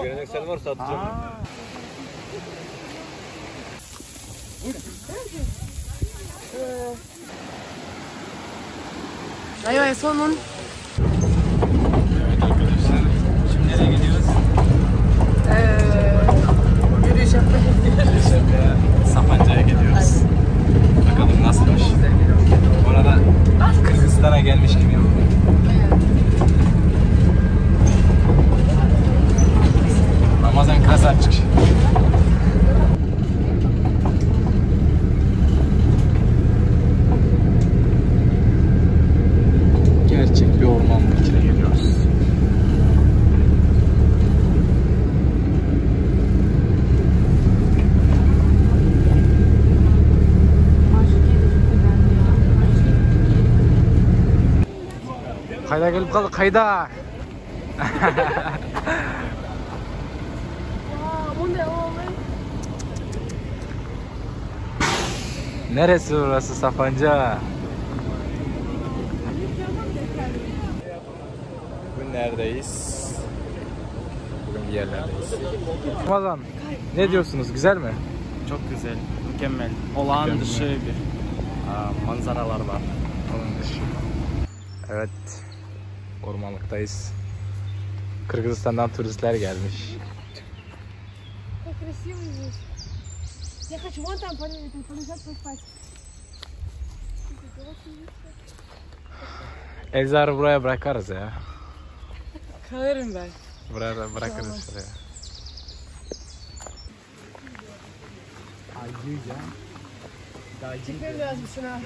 Geleneksel var satacağım. Ayvaya sonun. Evet arkadaşlar, şimdi nereye gidiyoruz? Yürüyüş yapmaya gidiyoruz. Sapanca'ya gidiyoruz. Bakalım nasılmış. Orada Kırgızistan'a gelmiş gibi yapıyor. Ramazan Kazançık. Gerçek bir ormanın içine geliyoruz. Kayda gelip kaldık, kayda. Neresi burası, Sapanca? Bugün neredeyiz? Bugün bir yerlerdeyiz. Ramazan, ne diyorsunuz? Güzel mi? Çok güzel, mükemmel. Olağan dışı bir manzaralar var. Olağan dışı. Evet, ormanlıktayız. Kırgızistan'dan turistler gelmiş. Я хочу вон там полежать, поспать. Elzar'ı buraya bırakarız ya. Kalırım ben. Buraya da bırakırız şuraya. Çekmem lazım şuna.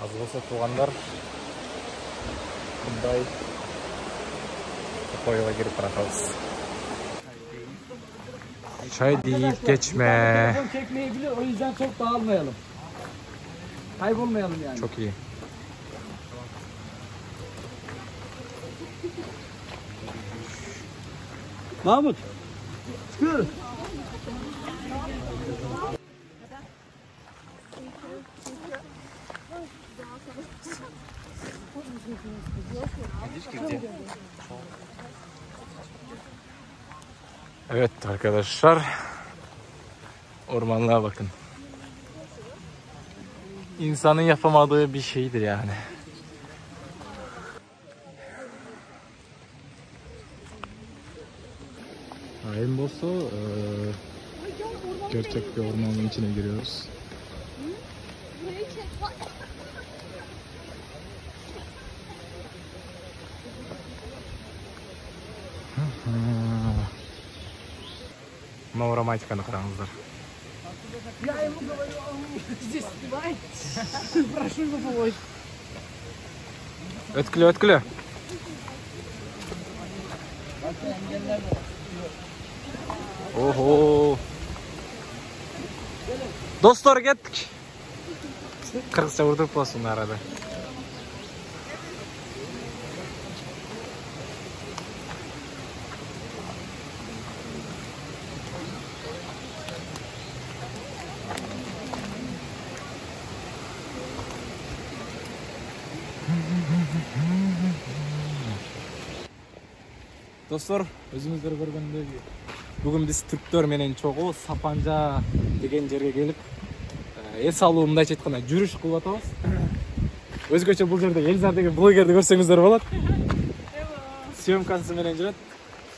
Az olsa tuğanlar bunday koyuna girip bırakalım. Çay deyip geçme. Telefon çekmeyebilir, o yüzden çok dağılmayalım. Kaybolmayalım yani. Çok iyi. Mahmut. Çıkıyoruz. Evet arkadaşlar, ormanlığa bakın. İnsanın yapamadığı bir şeydir yani. Rainbow'su gerçek bir ormanın içine giriyoruz. Mavra Maytikan'ı karanızlar. Я ему говорю, он здесь снимает. Прошу его помочь. Ötkülü ötkülü. Oho. Dostlar gittik. Kırgızca vurdurup olsun arada. Dostlar, özünüzleri görgендей бүгүн биз түрктөр менен чогуу Сапанжа деген жерге келип эс алуу мындайча айтканда жүрүш кылып атабыз. Өзгөчө бул жерде Элзар деген блогерди көрсөңүздөр болот. Съемкасы менен жүрөт.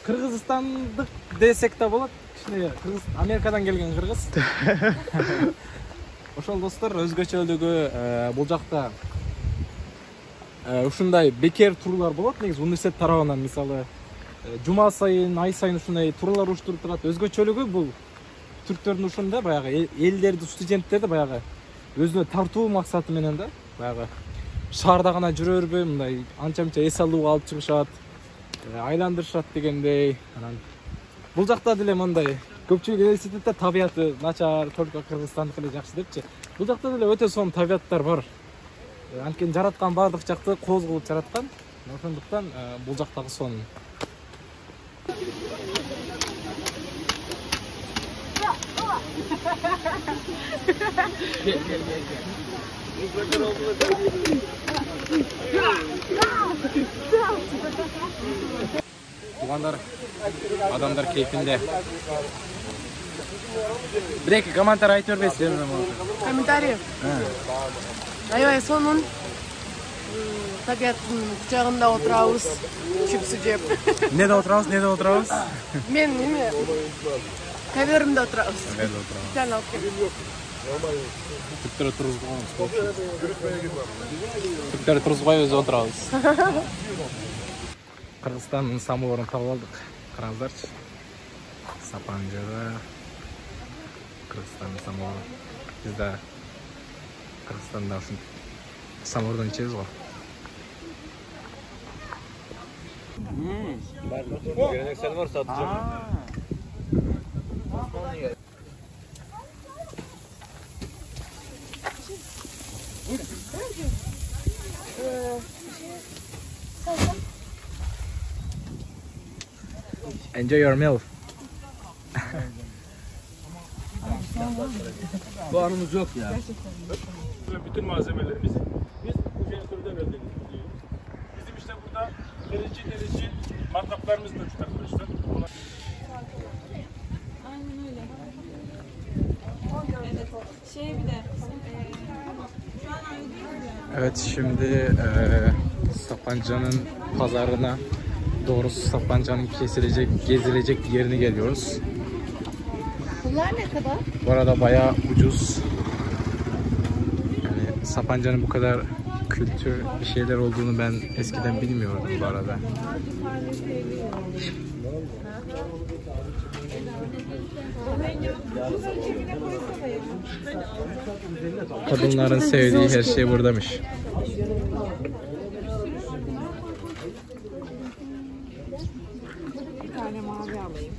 Кыргызстандык десек да болот. Кичине кыргыз Америкадан келген кыргыз. Ошол достор өзгөчөлүгү бул жакта ушундай бекер турлар болот. Негизи университет тарабынан мисалы жума сайын, ай сайын ушундай турлар уруштуруп турат. Өзгөчөлүгү бул түрктөрдүн ушунда баягы элдерди, студенттерди баягы өзүнө тартуу максаты менен да баягы шаарда гана жүрө бербей мындай анча-мынча эс алууга алып чыгышат, айландырышат дегендей. Анан бул жакта деле мындай көпчүлүк университетте табияты начар, только Кыргызстандыкы эле жакшы депчи. Бул жакта деле өтө сонун табияттар бар. Анткени жараткан баардык жакты кооз кылып жараткан. Ошондуктан бул жактагы сонун. Tuğanlar, adamlar keyfinde. Bir dakika komentar aytıyor beslerim ama. Комментарий. Аябай сонун табиаттын кучагында отурабыз, чипсы жеп. Ne de oturabız? Мен эме коверимде отурабыз. Evet oturabız. Sen алып кел. Türkleri turuzlayamız. Türkleri turuzlay özü oturabız. Kırgızstan'ın samovarını tavып aldık. Karanızlarçı. Sapanca'da Kırgızstan'ın samovarı. Biz de Kırgızstan'da şun samovardan içeriz var. Geleneksel var satacağım. Enjoy your meal. Puanımız yok ya. Bütün malzemelerimizi biz bu jeneratörden elde ediyoruz. Bizim işte burada delici matkaplarımız mevcut arkadaşlar. Aynen öyle. Evet. Şey bir de şu an ayrı. Evet şimdi Sapanca'nın pazarına doğrusu Sapanca'nın gezilecek yerini geliyoruz. Bunlar ne kadar? Bu arada bayağı ucuz. Yani Sapanca'nın bu kadar kültür bir şeyler olduğunu ben eskiden bilmiyordum bu arada. Kadınların sevdiği her şey buradamış. Bir tane mavi alayım.